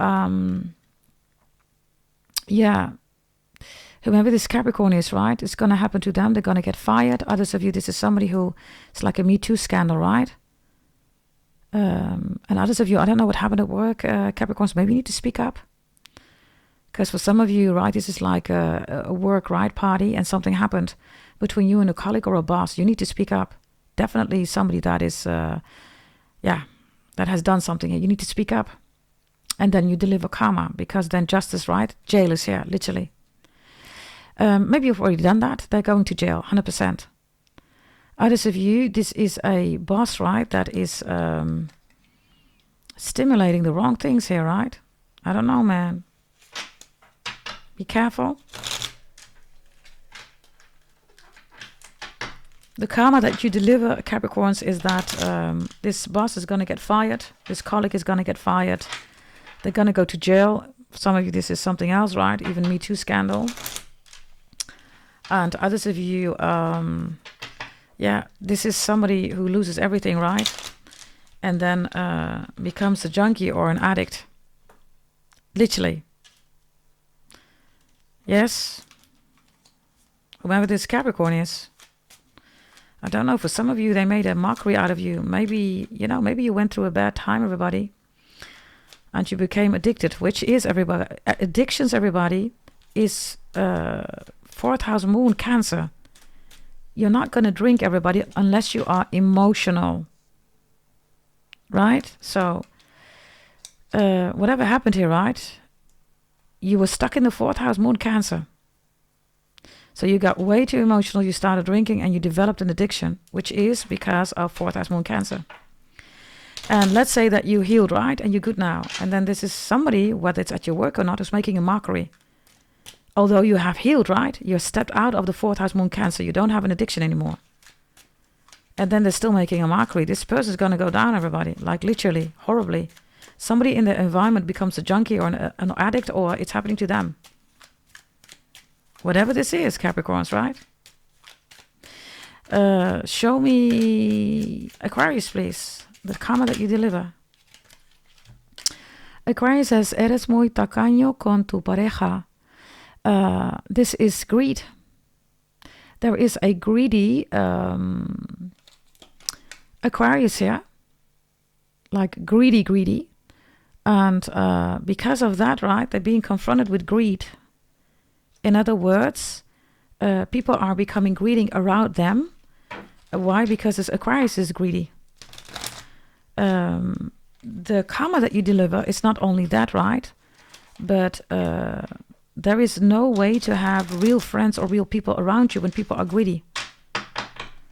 yeah. Whoever this Capricorn is, right? It's going to happen to them. They're going to get fired. Others of you, this is somebody who, it's like a Me Too scandal, right? And others of you, I don't know what happened at work, Capricorns, maybe you need to speak up. Because for some of you, right, this is like a work, right, party, and something happened between you and a colleague or a boss. You need to speak up. Definitely somebody that is, that has done something. You need to speak up. And then you deliver karma, because then justice, right? Jail is here, literally. Maybe you've already done that. They're going to jail, 100%. Others of you, this is a boss, right, that is stimulating the wrong things here, right? I don't know, man. Be careful. The karma that you deliver, Capricorns, is that this boss is going to get fired. This colleague is going to get fired. They're going to go to jail. For some of you, this is something else, right? Even Me Too scandal. And others of you, this is somebody who loses everything, right? And then becomes a junkie or an addict. Literally. Yes. Whoever this Capricorn is. I don't know, for some of you, they made a mockery out of you. Maybe, maybe you went through a bad time, everybody. And you became addicted, which is everybody. Addictions, everybody, is 4th house moon, Cancer. You're not going to drink, everybody, unless you are emotional. Right? So, whatever happened here, right? You were stuck in the 4th house moon, Cancer. So you got way too emotional, you started drinking, and you developed an addiction, which is because of 4th house moon, Cancer. And let's say that you healed, right? And you're good now. And then this is somebody, whether it's at your work or not, who's making a mockery. Although you have healed, right? You're stepped out of the 4th house moon, Cancer. You don't have an addiction anymore. And then they're still making a mockery. This person's going to go down, everybody. Like literally, horribly. Somebody in the environment becomes a junkie or an addict, or it's happening to them. Whatever this is, Capricorns, right? Show me Aquarius, please. The karma that you deliver. Aquarius says, eres muy tacaño con tu pareja. This is greed. There is a greedy Aquarius here. Like greedy. And because of that, right, they're being confronted with greed. In other words, people are becoming greedy around them. Why? Because this Aquarius is greedy. The karma that you deliver is not only that, right? But there is no way to have real friends or real people around you when people are greedy.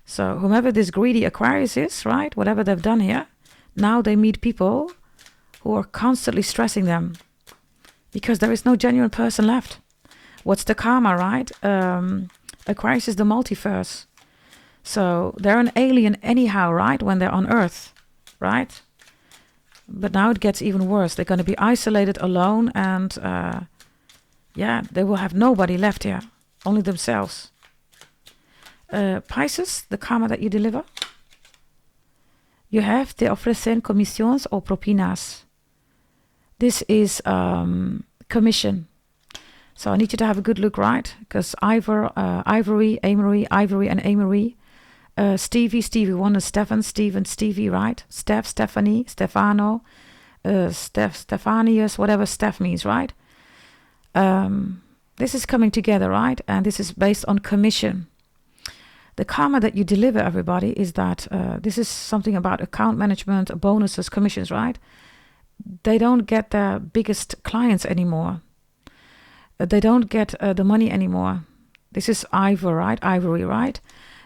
So whomever this greedy Aquarius is, right? Whatever they've done here, now they meet people who are constantly stressing them because there is no genuine person left. What's the karma, right? Aquarius is the multiverse. So they're an alien anyhow, right? When they're on Earth, right? But now it gets even worse. They're going to be isolated, alone, and they will have nobody left here. Only themselves. Pisces, the karma that you deliver. You have te ofrecen comisiones o propinas. This is commission. So I need you to have a good look, right? Because Ivory, and Amory. Stevie Wonder, Stephen, Stevie, right? Stephanie, Stefano, Stephanius, whatever Steph means, right? This is coming together, right? And this is based on commission. The karma that you deliver, everybody, is that this is something about account management, bonuses, commissions, right? They don't get their biggest clients anymore. They don't get the money anymore. This is Ivory, right?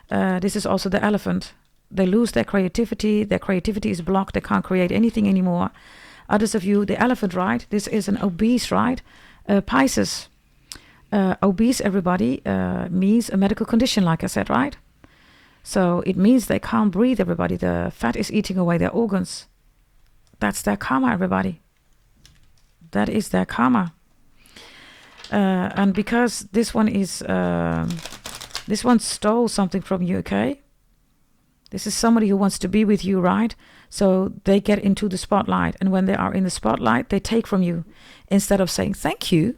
This is also the elephant. They lose their creativity. Their creativity is blocked. They can't create anything anymore. Others of you, the elephant, right? This is an obese, right? Pisces. Obese, everybody, means a medical condition, like I said, right? So it means they can't breathe, everybody. The fat is eating away their organs. That's their karma, everybody. That is their karma. And because this one is... this one stole something from you, okay? This is somebody who wants to be with you, right? So they get into the spotlight. And when they are in the spotlight, they take from you. Instead of saying, thank you.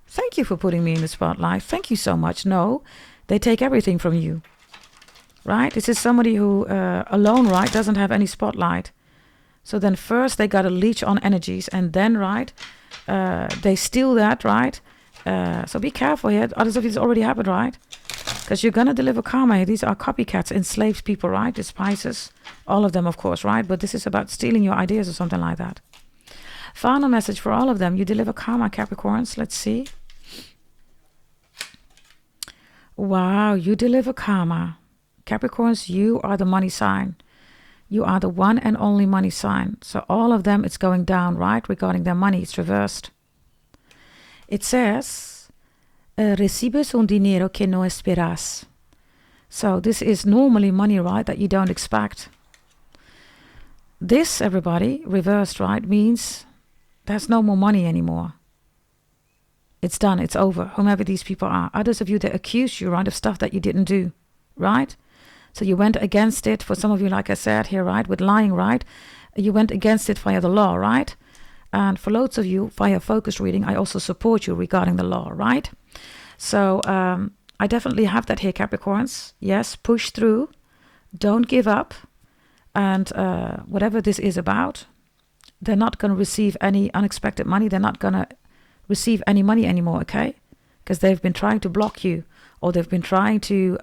Thank you for putting me in the spotlight. Thank you so much. No, they take everything from you, right? This is somebody who alone, right, doesn't have any spotlight. So then first they got to leech on energies. And then, right, they steal that, right? So be careful here. Others of you, it's already happened, right? Because you're going to deliver karma. These are copycats, enslaved people, right? Despisers. All of them, of course, right? But this is about stealing your ideas or something like that. Final message for all of them. You deliver karma, Capricorns. Let's see. Wow, you deliver karma. Capricorns, you are the money sign. You are the one and only money sign. So all of them, it's going down, right? Regarding their money, it's reversed. It says... recibes un dinero que no esperas. So this is normally money, right, that you don't expect. This, everybody, reversed, right, means there's no more money anymore. It's done, it's over, whomever these people are. Others of you, they accuse you, right, of stuff that you didn't do, right? So you went against it. For some of you, like I said here, right, with lying, right, you went against it via the law, right? And for loads of you, via focus reading, I also support you regarding the law, right? So I definitely have that here, Capricorns. Yes, push through. Don't give up. And whatever this is about, they're not going to receive any unexpected money. They're not going to receive any money anymore, okay? Because they've been trying to block you, or they've been trying to,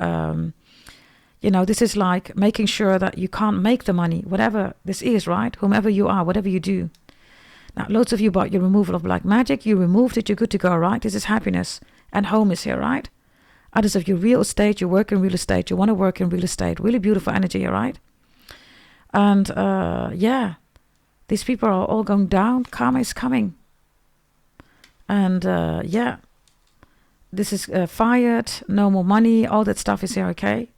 this is like making sure that you can't make the money, whatever this is, right? Whomever you are, whatever you do. Now, loads of you bought your removal of black magic. You removed it. You're good to go, right? This is happiness. And home is here, right? Others of you, real estate. You work in real estate. You want to work in real estate. Really beautiful energy here, right? And, these people are all going down. Karma is coming. And, this is fired. No more money. All that stuff is here, okay?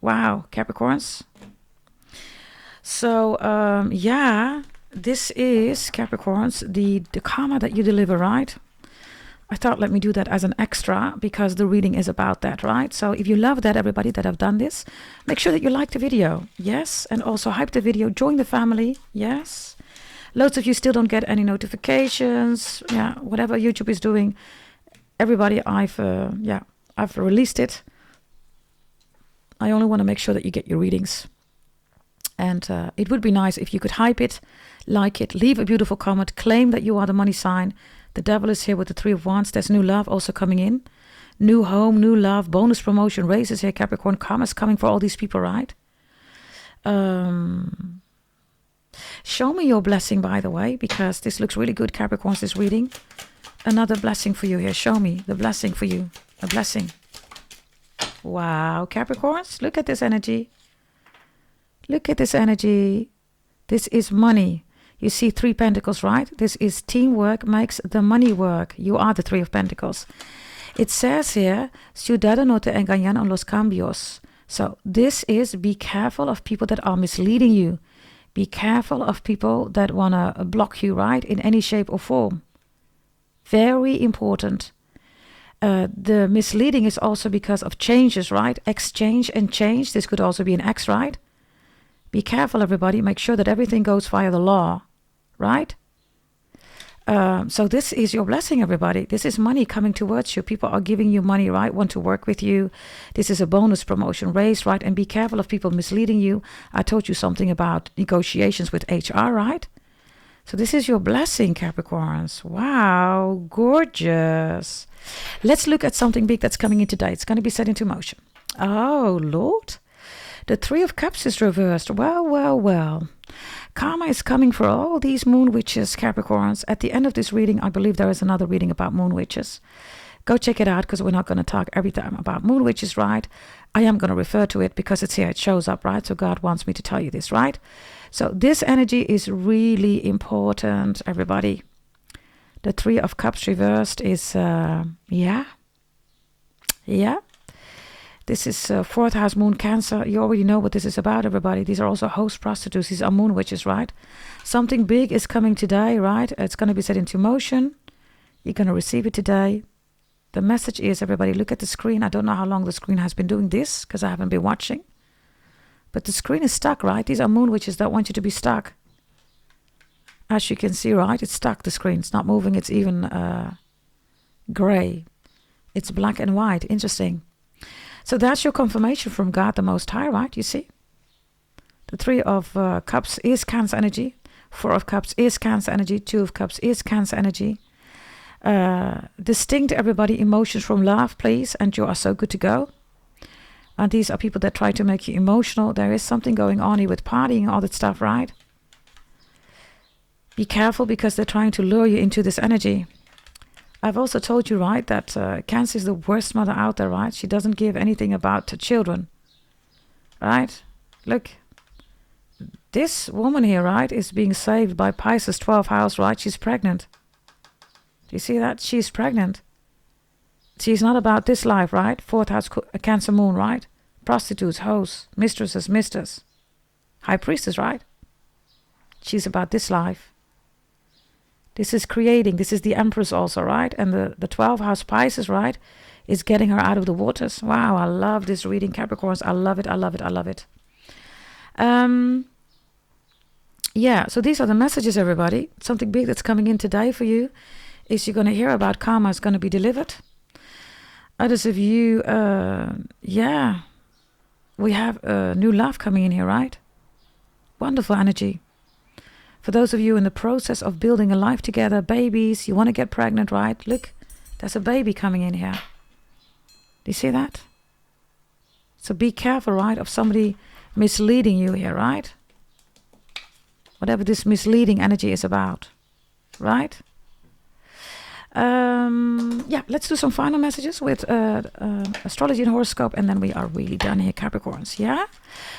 Wow, Capricorns. So, this is, Capricorns, the karma that you deliver, right? I thought, let me do that as an extra because the reading is about that, right? So if you love that, everybody that have done this, make sure that you like the video, yes? And also hype the video, join the family, yes? Loads of you still don't get any notifications, whatever YouTube is doing. Everybody, I've released it. I only want to make sure that you get your readings. And it would be nice if you could hype it, like it, leave a beautiful comment, claim that you are the money sign. The devil is here with the 3 of Wands. There's new love also coming in. New home, new love, bonus promotion, raises here, Capricorn. Karma is coming for all these people, right? Show me your blessing, by the way, because this looks really good, Capricorns, this reading. Another blessing for you here. Show me the blessing for you. A blessing. Wow, Capricorns, look at this energy. Look at this energy. This is money. You see 3 pentacles, right? This is teamwork makes the money work. You are the 3 of pentacles. It says here, cuidado no te engañan en los cambios. So this is, be careful of people that are misleading you. Be careful of people that want to block you, right? In any shape or form. Very important. The misleading is also because of changes, right? Exchange and change. This could also be an X, right? Be careful, everybody. Make sure that everything goes via the law, right? So this is your blessing, everybody. This is money coming towards you. People are giving you money, right? Want to work with you. This is a bonus promotion raise, right? And be careful of people misleading you. I told you something about negotiations with HR, right? So this is your blessing, Capricorns. Wow, gorgeous. Let's look at something big that's coming in today. It's going to be set into motion. Oh, Lord. The 3 of Cups is reversed. Well. Karma is coming for all these moon witches, Capricorns. At the end of this reading, I believe there is another reading about moon witches. Go check it out because we're not going to talk every time about moon witches, right? I am going to refer to it because it's here. It shows up, right? So God wants me to tell you this, right? So this energy is really important, everybody. The 3 of Cups reversed is, This is 4th house moon Cancer. You already know what this is about, everybody. These are also host prostitutes. These are moon witches, right? Something big is coming today, right? It's going to be set into motion. You're going to receive it today. The message is, everybody, look at the screen. I don't know how long the screen has been doing this because I haven't been watching. But the screen is stuck, right? These are moon witches that want you to be stuck. As you can see, right? It's stuck, the screen. It's not moving. It's even gray. It's black and white. Interesting. So that's your confirmation from God the Most High, right? You see? The Three of Cups is Cancer energy. Four of Cups is Cancer energy. Two of Cups is Cancer energy. Distinct, everybody, emotions from love, please. And you are so good to go. And these are people that try to make you emotional. There is something going on here with partying and all that stuff, right? Be careful because they're trying to lure you into this energy. I've also told you, right, that Cancer is the worst mother out there, right? She doesn't give anything about children, right? Look, this woman here, right, is being saved by Pisces 12th house, right? She's pregnant. Do you see that? She's pregnant. She's not about this life, right? 4th house Cancer moon, right? Prostitutes, hoes, mistresses, misters. High priestess, right? She's about this life. This is creating. This is the Empress also, right? And the 12th house Pisces, right, is getting her out of the waters. Wow, I love this reading, Capricorns. I love it, I love it, I love it. Yeah, so these are the messages, everybody. Something big that's coming in today for you is you're going to hear about karma is going to be delivered. Others of you, yeah, we have new love coming in here, right? Wonderful energy. For those of you in the process of building a life together, babies, you want to get pregnant, right? Look, there's a baby coming in here. Do you see that? So be careful, right, of somebody misleading you here, right? Whatever this misleading energy is about, right? Yeah, let's do some final messages with astrology and horoscope, and then we are really done here, Capricorns. Yeah,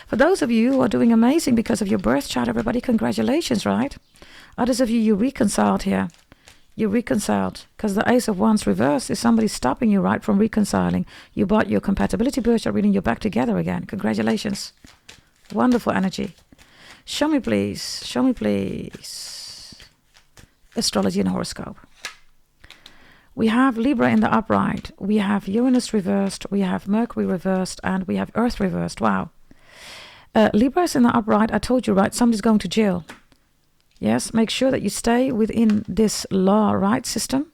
for those of you who are doing amazing because of your birth chart, everybody, congratulations, right? Others of you, you reconciled here. You reconciled because the Ace of Wands reversed is somebody stopping you, right, from reconciling. You bought your compatibility birth chart reading, you're back together again. Congratulations. Wonderful energy. Show me, please. Show me, please. Astrology and horoscope. We have Libra in the upright, we have Uranus reversed, we have Mercury reversed, and we have Earth reversed. Wow. Libra is in the upright. I told you, right, somebody's going to jail. Yes, make sure that you stay within this law, right, system.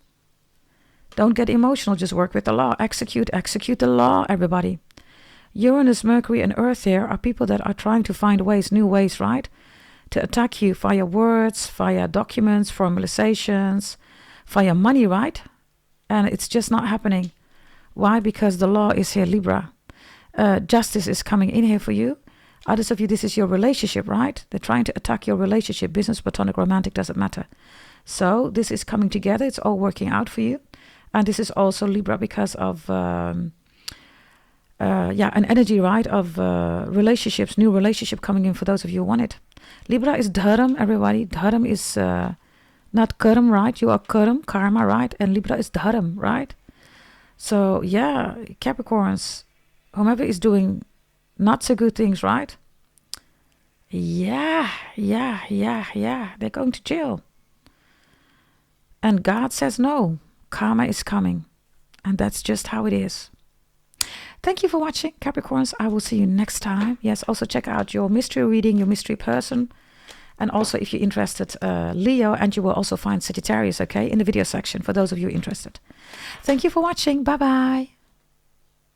Don't get emotional, just work with the law. Execute the law, everybody. Uranus, Mercury, and Earth here are people that are trying to find ways, new ways, right, to attack you via words, via documents, formalizations, via money, right? And it's just not happening. Why? Because the law is here, Libra. Justice is coming in here for you. Others of you, this is your relationship, right? They're trying to attack your relationship. Business, platonic, romantic, doesn't matter. So this is coming together. It's all working out for you. And this is also Libra because of, an energy, right, of relationships, new relationship coming in for those of you who want it. Libra is Dharam, everybody. Dharam is... not Karam, right? You are Karam, karma, right? And Libra is Dharam, right? So, yeah, Capricorns, whomever is doing not so good things, right? Yeah. They're going to jail. And God says no. Karma is coming. And that's just how it is. Thank you for watching, Capricorns. I will see you next time. Yes, also check out your mystery reading, your mystery person. And also, if you're interested, Leo, and you will also find Sagittarius, okay, in the video section for those of you interested. Thank you for watching. Bye-bye.